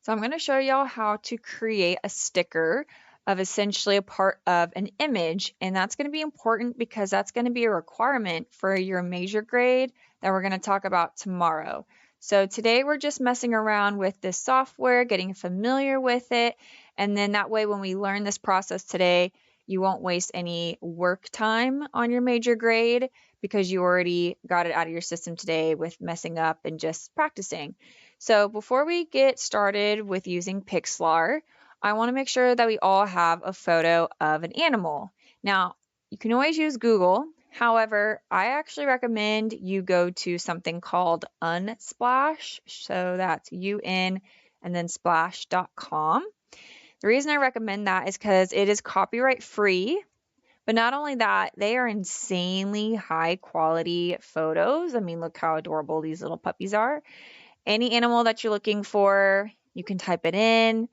So I'm going to show y'all how to create a sticker of essentially a part of an image, and that's going to be important because that's going to be a requirement for your major grade that we're going to talk about tomorrow. So today we're just messing around with this software, getting familiar with it, and then that way when we learn this process today, you won't waste any work time on your major grade because you already got it out of your system today with messing up and just practicing. So before we get started with using Pixlr, I want to make sure that we all have a photo of an animal. Now, you can always use Google. However, I actually recommend you go to something called Unsplash. So that's UN and then splash.com. The reason I recommend that is because it is copyright free. But not only that, they are insanely high quality photos. I mean, look how adorable these little puppies are. Any animal that you're looking for, you can type it in.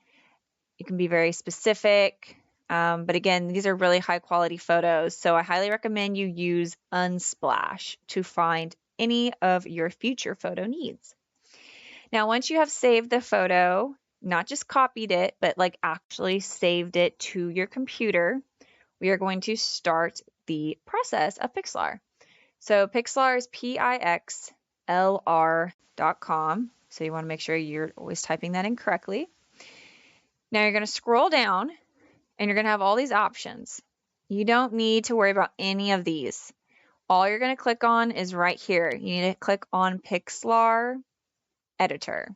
You can be very specific. But again, these are really high quality photos. So I highly recommend you use Unsplash to find any of your future photo needs. Now, once you have saved the photo, not just copied it, but like actually saved it to your computer, we are going to start the process of Pixlr. So Pixlr is Pixlr.com. So you want to make sure you're always typing that in correctly. Now you're going to scroll down and you're going to have all these options. You don't need to worry about any of these. All you're going to click on is right here. You need to click on Pixlr Editor.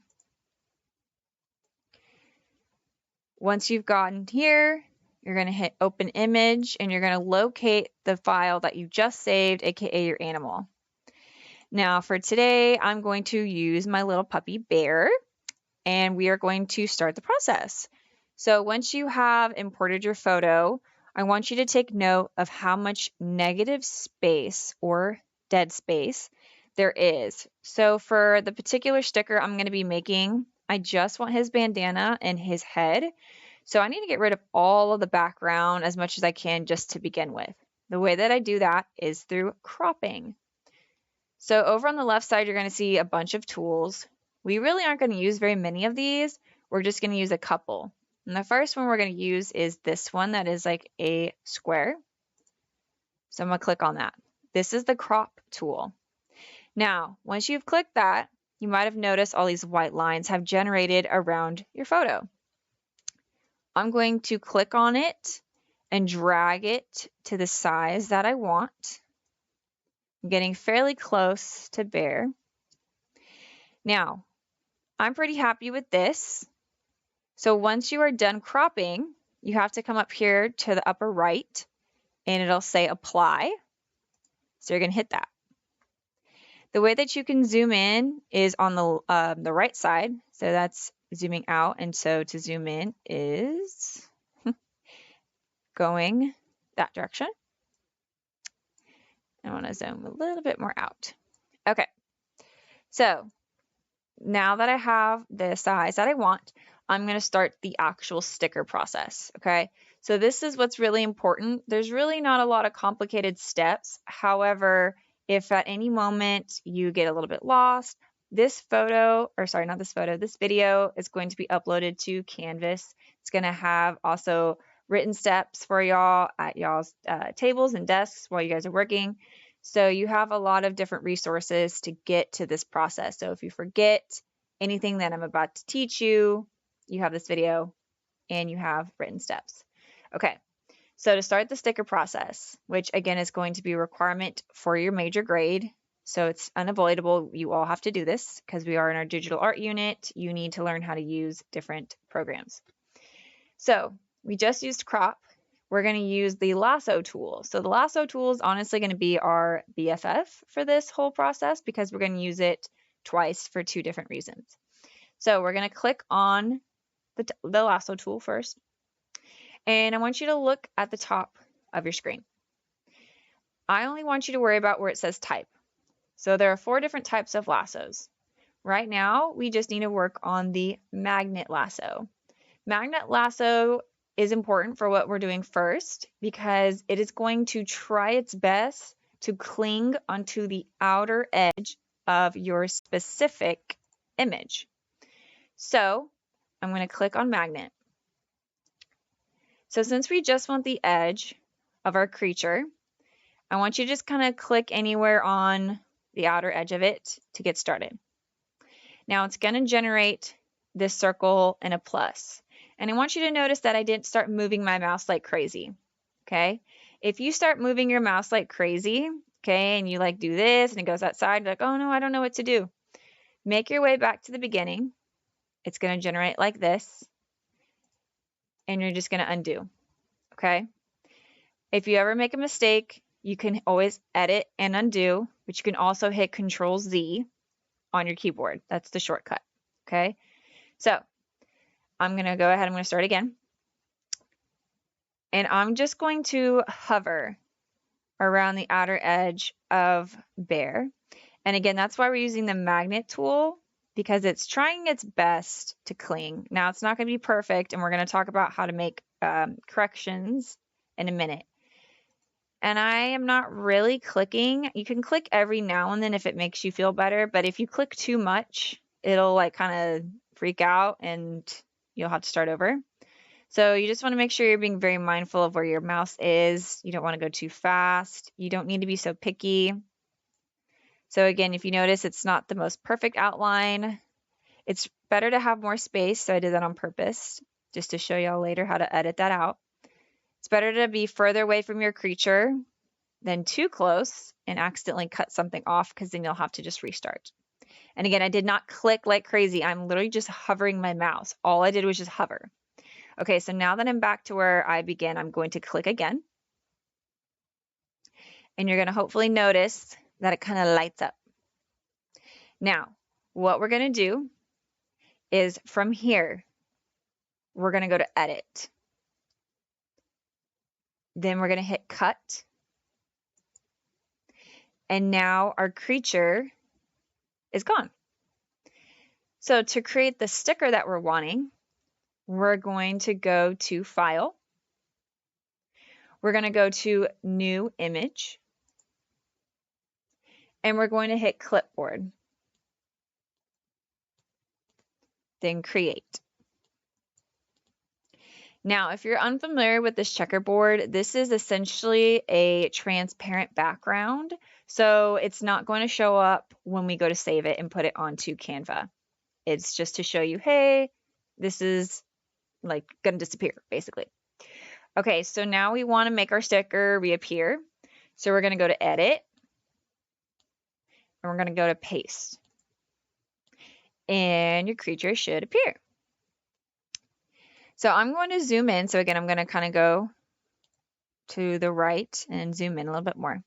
Once you've gotten here, you're going to hit Open Image and you're going to locate the file that you just saved, aka your animal. Now for today, I'm going to use my little puppy Bear, and we are going to start the process. So once you have imported your photo, I want you to take note of how much negative space or dead space there is. So for the particular sticker I'm going to be making, I just want his bandana and his head. So I need to get rid of all of the background as much as I can just to begin with. The way that I do that is through cropping. So over on the left side, you're going to see a bunch of tools. We really aren't going to use very many of these. We're just going to use a couple. And the first one we're going to use is this one that is like a square. So I'm going to click on that. This is the crop tool. Now, once you've clicked that, you might have noticed all these white lines have generated around your photo. I'm going to click on it and drag it to the size that I want. I'm getting fairly close to Bear. Now, I'm pretty happy with this. So once you are done cropping, you have to come up here to the upper right and it'll say apply. So you're going to hit that. The way that you can zoom in is on the right side. So that's zooming out. And so to zoom in is going that direction. I want to zoom a little bit more out. Okay. So now that I have the size that I want, I'm going to start the actual sticker process. Okay. So this is what's really important. There's really not a lot of complicated steps. However, if at any moment you get a little bit lost, this video is going to be uploaded to Canvas. It's going to have also written steps for y'all at y'all's tables and desks while you guys are working. So you have a lot of different resources to get to this process. So if you forget anything that I'm about to teach you, you have this video and you have written steps. Okay, so to start the sticker process, which again is going to be a requirement for your major grade, so it's unavoidable. You all have to do this because we are in our digital art unit. You need to learn how to use different programs. So we just used crop. We're going to use the lasso tool. So the lasso tool is honestly going to be our BFF for this whole process because we're going to use it twice for two different reasons. So we're going to click on the lasso tool first. And I want you to look at the top of your screen. I only want you to worry about where it says type. So there are 4 different types of lassos. Right now, we just need to work on the magnet lasso. Magnet lasso is important for what we're doing first because it is going to try its best to cling onto the outer edge of your specific image. So I'm going to click on magnet. So since we just want the edge of our creature, I want you to just kind of click anywhere on the outer edge of it to get started. Now it's going to generate this circle and a plus. And I want you to notice that I didn't start moving my mouse like crazy. Okay? If you start moving your mouse like crazy, okay, and you like do this and it goes outside, you're like, oh no, I don't know what to do. Make your way back to the beginning. It's going to generate like this. And you're just going to undo. Okay? If you ever make a mistake, you can always edit and undo, but you can also hit Control Z on your keyboard. That's the shortcut. Okay? So I'm going to go ahead. I'm going to start again. And I'm just going to hover around the outer edge of bear. And again, that's why we're using the magnet tool, because it's trying its best to cling. Now, it's not going to be perfect, and we're going to talk about how to make corrections in a minute. And I am not really clicking. You can click every now and then if it makes you feel better, but if you click too much, it'll like kind of freak out and you'll have to start over. So you just want to make sure you're being very mindful of where your mouse is. You don't want to go too fast. You don't need to be so picky. So again, if you notice, it's not the most perfect outline. It's better to have more space, so I did that on purpose, just to show y'all later how to edit that out. It's better to be further away from your creature than too close and accidentally cut something off, because then you'll have to just restart. And again, I did not click like crazy. I'm literally just hovering my mouse. All I did was just hover. Okay, so now that I'm back to where I began, I'm going to click again. And you're going to hopefully notice that it kind of lights up. Now, what we're going to do is from here, we're going to go to Edit. Then we're going to hit Cut. And now our creature is gone. So to create the sticker that we're wanting, we're going to go to File. We're going to go to New Image. And we're going to hit Clipboard. Then Create. Now, if you're unfamiliar with this checkerboard, this is essentially a transparent background. So it's not going to show up when we go to save it and put it onto Canva. It's just to show you, hey, this is like going to disappear, basically. Okay, so now we want to make our sticker reappear. So we're going to go to Edit. And we're going to go to Paste. And your creature should appear. So I'm going to zoom in. So again, I'm going to kind of go to the right and zoom in a little bit more.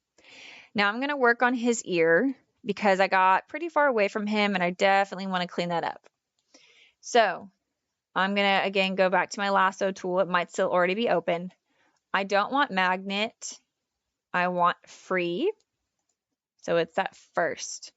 Now I'm going to work on his ear because I got pretty far away from him and I definitely want to clean that up. So I'm going to, again, go back to my lasso tool. It might still already be open. I don't want magnet. I want free. So it's that first.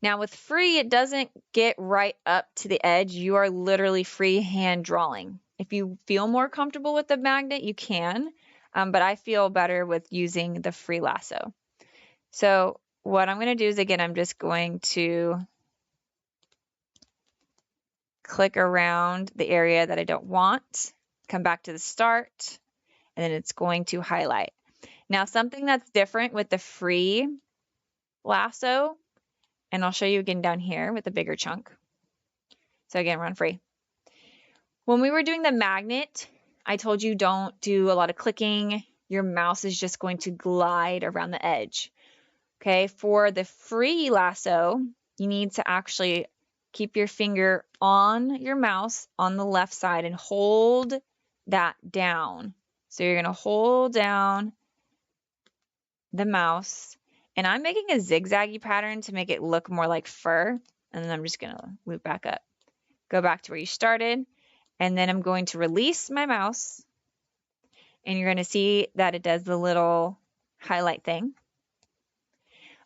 Now with free, it doesn't get right up to the edge. You are literally freehand drawing. If you feel more comfortable with the magnet, you can, but I feel better with using the free lasso. So what I'm going to do is, again, I'm just going to click around the area that I don't want, come back to the start, and then it's going to highlight. Now something that's different with the free lasso, and I'll show you again down here with the bigger chunk. So again, we're on free. When we were doing the magnet, I told you don't do a lot of clicking. Your mouse is just going to glide around the edge. Okay, for the free lasso, you need to actually keep your finger on your mouse on the left side and hold that down. So you're going to hold down the mouse. And I'm making a zigzaggy pattern to make it look more like fur. And then I'm just going to loop back up. Go back to where you started. And then I'm going to release my mouse. And you're going to see that it does the little highlight thing.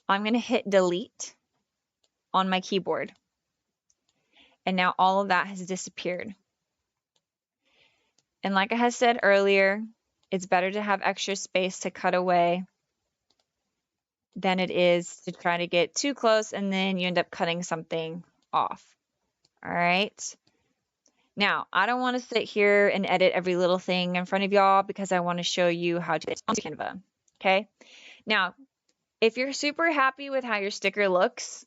I'm going to hit delete on my keyboard. And now all of that has disappeared. And like I had said earlier, it's better to have extra space to cut away than it is to try to get too close and then you end up cutting something off. All right. Now, I don't want to sit here and edit every little thing in front of y'all because I want to show you how to get onto Canva. Okay. Now, if you're super happy with how your sticker looks,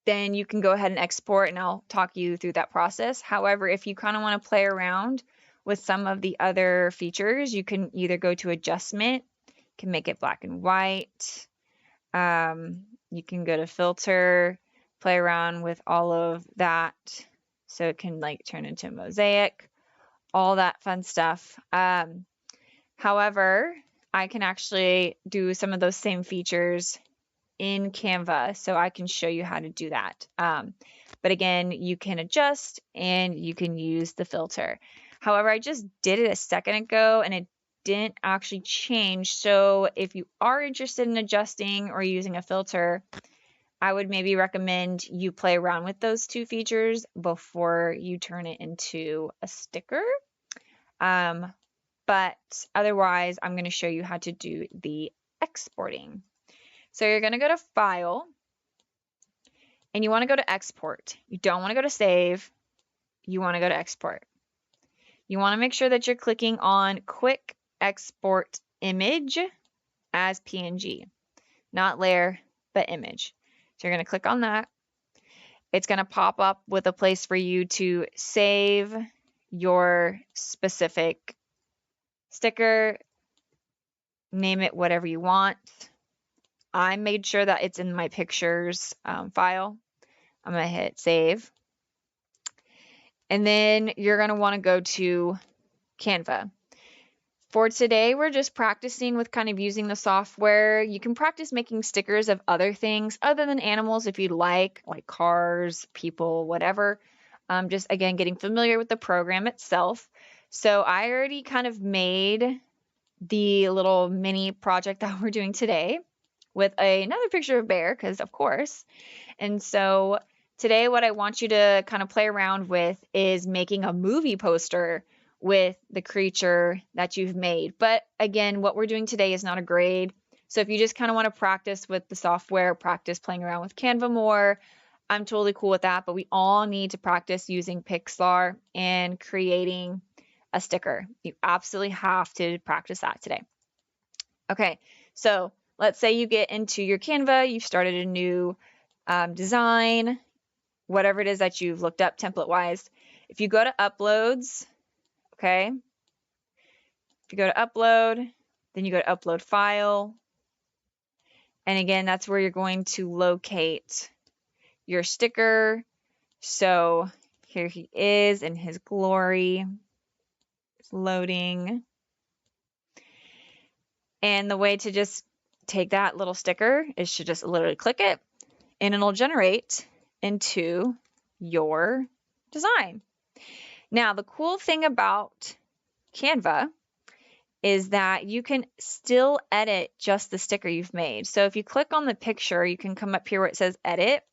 then you can go ahead and export and I'll talk you through that process. However, if you kind of want to play around with some of the other features, you can either go to adjustment, can make it black and white. You can go to filter, play around with all of that. So it can like turn into a mosaic, all that fun stuff. However, I can actually do some of those same features in Canva, so I can show you how to do that. But again, you can adjust and you can use the filter. However, I just did it a second ago and it didn't actually change. So if you are interested in adjusting or using a filter, I would maybe recommend you play around with those two features before you turn it into a sticker. But otherwise, I'm going to show you how to do the exporting. So you're going to go to File, and you want to go to Export. You don't want to go to Save. You want to go to Export. You want to make sure that you're clicking on Quick Export Image as PNG, not layer, but image. So you're going to click on that. It's going to pop up with a place for you to save your specific sticker, name it whatever you want. I made sure that it's in my pictures file. I'm going to hit save. And then you're going to want to go to Canva. For today, we're just practicing with kind of using the software. You can practice making stickers of other things other than animals if you'd like cars, people, whatever. Just again, getting familiar with the program itself. So I already kind of made the little mini project that we're doing today with another picture of bear, because of course. And so today what I want you to kind of play around with is making a movie poster with the creature that you've made. But again, what we're doing today is not a grade. So if you just kind of want to practice with the software, practice playing around with Canva more, I'm totally cool with that. But we all need to practice using Pixlr and creating a sticker. You absolutely have to practice that today. Okay, so let's say you get into your Canva, you've started a new design, whatever it is that you've looked up template-wise. If you go to Uploads, okay, if you go to Upload, then you go to Upload File, and again, that's where you're going to locate your sticker. So here he is in his glory. It's loading. And the way to just take that little sticker is to just literally click it, and it'll generate into your design. Now, the cool thing about Canva is that you can still edit just the sticker you've made. So if you click on the picture, you can come up here where it says Edit.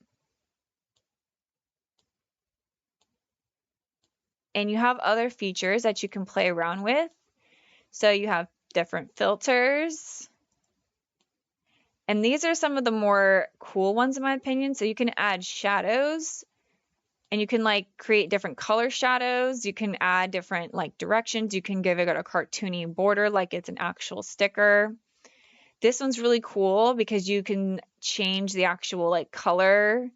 And you have other features that you can play around with. So you have different filters. And these are some of the more cool ones in my opinion. So you can add shadows, and you can create different color shadows. You can add different directions. You can give it a cartoony border like it's an actual sticker. This one's really cool because you can change the actual color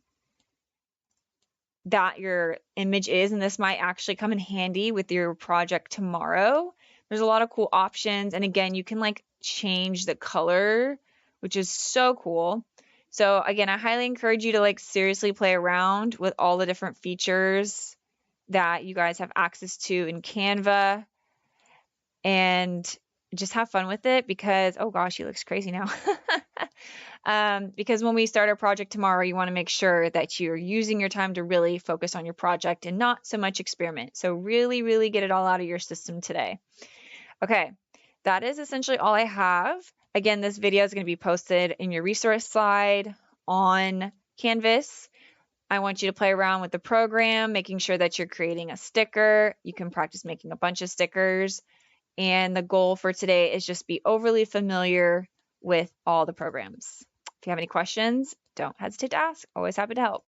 that your image is, and this might actually come in handy with your project tomorrow. There's a lot of cool options, and again, you can change the color, which is so cool. So again, I highly encourage you to seriously play around with all the different features that you guys have access to in Canva, and just have fun with it because, oh gosh, he looks crazy now. Because when we start our project tomorrow, you want to make sure that you're using your time to really focus on your project and not so much experiment. So really, really get it all out of your system today. Okay, that is essentially all I have. Again, this video is going to be posted in your resource slide on Canvas. I want you to play around with the program, making sure that you're creating a sticker. You can practice making a bunch of stickers. And the goal for today is just be overly familiar with all the programs. If you have any questions, don't hesitate to ask. Always happy to help.